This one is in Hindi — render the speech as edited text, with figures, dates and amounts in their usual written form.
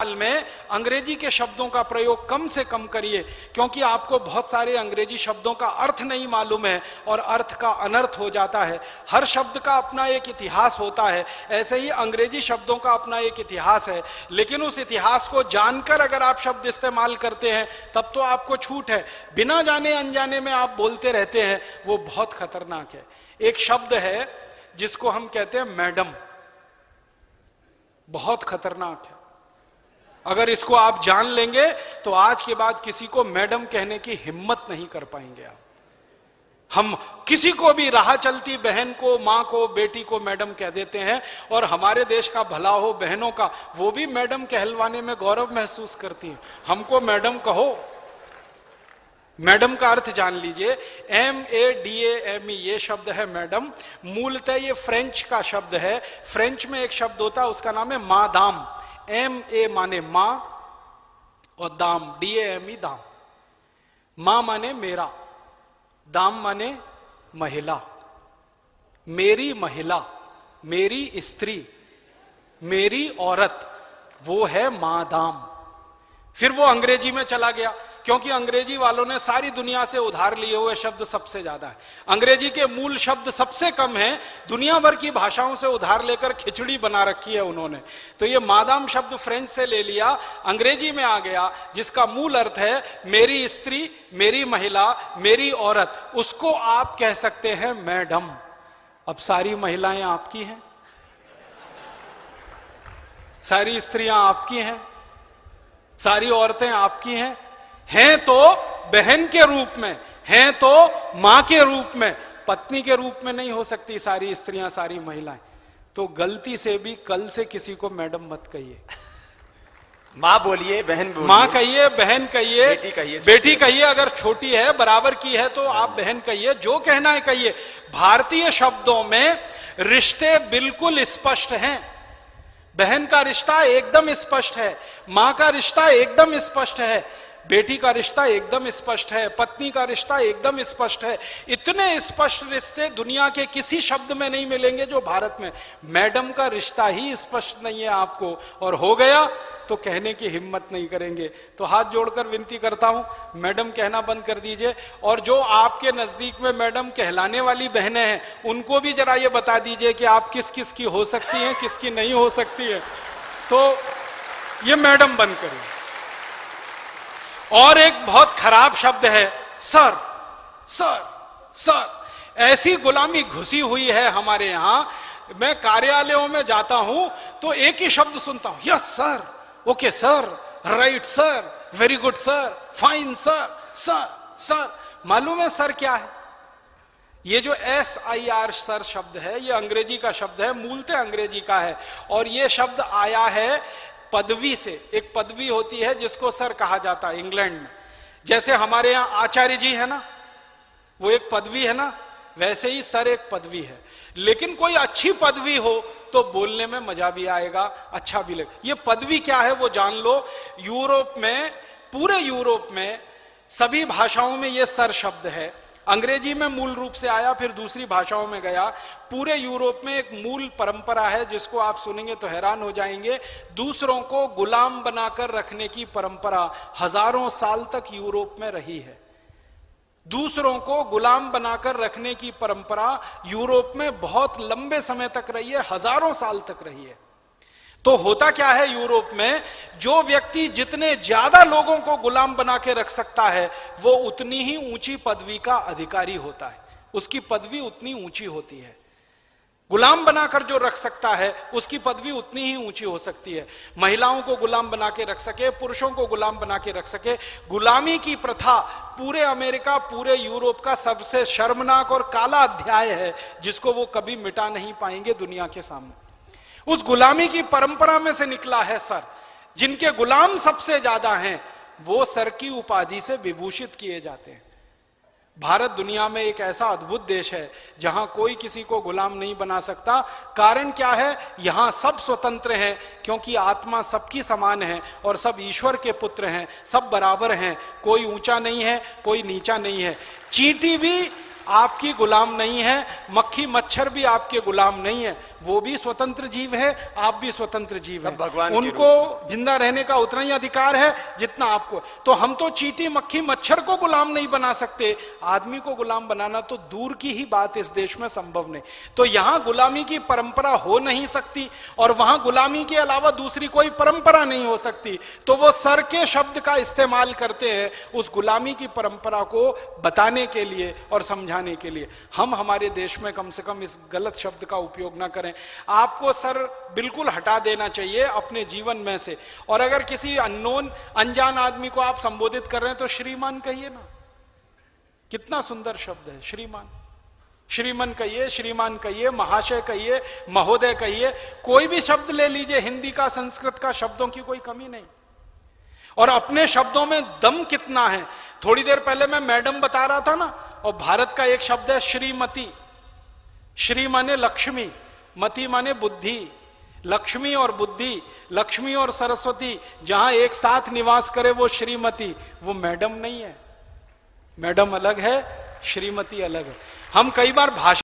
काल में अंग्रेजी के शब्दों का प्रयोग कम से कम करिए, क्योंकि आपको बहुत सारे अंग्रेजी शब्दों का अर्थ नहीं मालूम है और अर्थ का अनर्थ हो जाता है। हर शब्द का अपना एक इतिहास होता है, ऐसे ही अंग्रेजी शब्दों का अपना एक इतिहास है, लेकिन उस इतिहास को जानकर अगर आप शब्द इस्तेमाल करते हैं तब तो आपको छूट है। बिना जाने अनजाने में आप बोलते रहते हैं, वो बहुत खतरनाक है। एक शब्द है जिसको हम कहते हैं मैडम, बहुत खतरनाक है। अगर इसको आप जान लेंगे तो आज के बाद किसी को मैडम कहने की हिम्मत नहीं कर पाएंगे आप। हम किसी को भी राह चलती बहन को, मां को, बेटी को मैडम कह देते हैं, और हमारे देश का भला हो बहनों का, वो भी मैडम कहलवाने में गौरव महसूस करती हैं। हमको मैडम कहो। मैडम का अर्थ जान लीजिए, MADAME ये शब्द है मैडम। मूलतः ये फ्रेंच का शब्द है। फ्रेंच में एक शब्द होता है, उसका नाम है मादाम। MA माने मां और दाम, DAME दाम। मां माने मेरा, दाम माने महिला। मेरी महिला, मेरी स्त्री, मेरी औरत, वो है मादाम। फिर वो अंग्रेजी में चला गया, क्योंकि अंग्रेजी वालों ने सारी दुनिया से उधार लिए हुए शब्द सबसे ज्यादा है। अंग्रेजी के मूल शब्द सबसे कम हैं, दुनिया भर की भाषाओं से उधार लेकर खिचड़ी बना रखी है उन्होंने। तो ये मादाम शब्द फ्रेंच से ले लिया, अंग्रेजी में आ गया, जिसका मूल अर्थ है मेरी स्त्री, मेरी महिला, मेरी औरत। उसको आप कह सकते हैं मैडम। अब सारी महिलाएं आपकी हैं, सारी स्त्रियां आपकी हैं, सारी औरतें आपकी हैं तो बहन के रूप में, हैं तो मां के रूप में, पत्नी के रूप में नहीं हो सकती सारी स्त्रियां, सारी महिलाएं। तो गलती से भी कल से किसी को मैडम मत कहिए। मां बोलिए, बहन बोलिए, मां कहिए, बहन कहिए, बेटी कहिए। अगर छोटी है, बराबर की है तो आप बहन कहिए, जो कहना है कहिए। भारतीय शब्दों में रिश्ते बिल्कुल स्पष्ट हैं। बहन का रिश्ता एकदम स्पष्ट है, मां का रिश्ता एकदम स्पष्ट है, बेटी का रिश्ता एकदम स्पष्ट है, पत्नी का रिश्ता एकदम स्पष्ट है। इतने स्पष्ट रिश्ते दुनिया के किसी शब्द में नहीं मिलेंगे जो भारत में। मैडम का रिश्ता ही स्पष्ट नहीं है आपको, और हो गया तो कहने की हिम्मत नहीं करेंगे। तो हाथ जोड़कर विनती करता हूं, मैडम कहना बंद कर दीजिए। और जो आपके नजदीक में मैडम कहलाने वाली बहनें हैं, उनको भी जरा ये बता दीजिए कि आप किस किस की हो सकती हैं, किसकी नहीं हो सकती है। तो ये मैडम बंद करिए। और एक बहुत खराब शब्द है सर, सर, सर। ऐसी गुलामी घुसी हुई है हमारे यहां। मैं कार्यालयों में जाता हूं तो एक ही शब्द सुनता हूं, yes sir, okay sir, right sir, very good sir, fine sir, sir, sir. मालूम है सर क्या है? ये जो SIR सर शब्द है, ये अंग्रेजी का शब्द है, मूलतः अंग्रेजी का है। और ये शब्द आया है पदवी से। एक पदवी होती है जिसको सर कहा जाता है इंग्लैंड में। जैसे हमारे यहां आचार्य जी है ना, वो एक पदवी है ना, वैसे ही सर एक पदवी है। लेकिन कोई अच्छी पदवी हो तो बोलने में मजा भी आएगा, अच्छा भी लगे। ये पदवी क्या है वो जान लो। यूरोप में, पूरे यूरोप में सभी भाषाओं में ये सर शब्द है। अंग्रेजी में मूल रूप से आया, फिर दूसरी भाषाओं में गया। पूरे यूरोप में एक मूल परंपरा है जिसको आप सुनेंगे तो हैरान हो जाएंगे। दूसरों को गुलाम बनाकर रखने की परंपरा हजारों साल तक यूरोप में रही है। दूसरों को गुलाम बनाकर रखने की परंपरा यूरोप में बहुत लंबे समय तक रही है, हजारों साल तक रही है। तो होता क्या है यूरोप में, जो व्यक्ति जितने ज्यादा लोगों को गुलाम बना के रख सकता है वो उतनी ही ऊंची पदवी का अधिकारी होता है, उसकी पदवी उतनी ऊंची होती है। गुलाम बनाकर जो रख सकता है उसकी पदवी उतनी ही ऊंची हो सकती है। महिलाओं को गुलाम बना के रख सके, पुरुषों को गुलाम बना के रख सके। गुलामी की प्रथा पूरे अमेरिका, पूरे यूरोप का सबसे शर्मनाक और काला अध्याय है जिसको वो कभी मिटा नहीं पाएंगे दुनिया के सामने। उस गुलामी की परंपरा में से निकला है सर। जिनके गुलाम सबसे ज्यादा हैं वो सर की उपाधि से विभूषित किए जाते हैं। भारत दुनिया में एक ऐसा अद्भुत देश है जहां कोई किसी को गुलाम नहीं बना सकता। कारण क्या है? यहां सब स्वतंत्र हैं, क्योंकि आत्मा सबकी समान है और सब ईश्वर के पुत्र हैं, सब बराबर हैं। कोई ऊंचा नहीं है, कोई नीचा नहीं है। चींटी भी आपकी गुलाम नहीं है, मक्खी मच्छर भी आपके गुलाम नहीं है। वो भी स्वतंत्र जीव है, आप भी स्वतंत्र जीव सब है, भगवान के उनको जिंदा रहने का उतना ही अधिकार है जितना आपको। तो हम तो चींटी मक्खी मच्छर को गुलाम नहीं बना सकते, आदमी को गुलाम बनाना तो दूर की ही बात इस देश में संभव नहीं। तो यहां गुलामी की परंपरा हो नहीं सकती और वहां गुलामी के अलावा दूसरी कोई परंपरा नहीं हो सकती। तो वो सर के शब्द का इस्तेमाल करते हैं उस गुलामी की परंपरा को बताने के लिए और समझाने के लिए। हम हमारे देश में कम से कम इस गलत शब्द का उपयोग ना करें। आपको सर बिल्कुल हटा देना चाहिए अपने जीवन में से, और अगर किसी अननोन अनजान आदमी को आप संबोधित कर रहे हैं तो श्रीमान कहिए ना, कितना सुंदर शब्द है श्रीमान। श्रीमान कहिए, श्रीमान कहिए, महाशय कहिए, महोदय कहिए, कोई भी शब्द ले लीजिए, हिंदी का संस्कृत का शब्दों की कोई कमी नहीं। और अपने शब्दों में दम कितना है। थोड़ी देर पहले मैं मैडम बता रहा था ना, और भारत का एक शब्द है श्रीमती। श्री माने लक्ष्मी, मति माने बुद्धि। लक्ष्मी और बुद्धि, लक्ष्मी और सरस्वती जहां एक साथ निवास करे वो श्रीमती, वो मैडम नहीं है। मैडम अलग है, श्रीमती अलग है। हम कई बार भाषा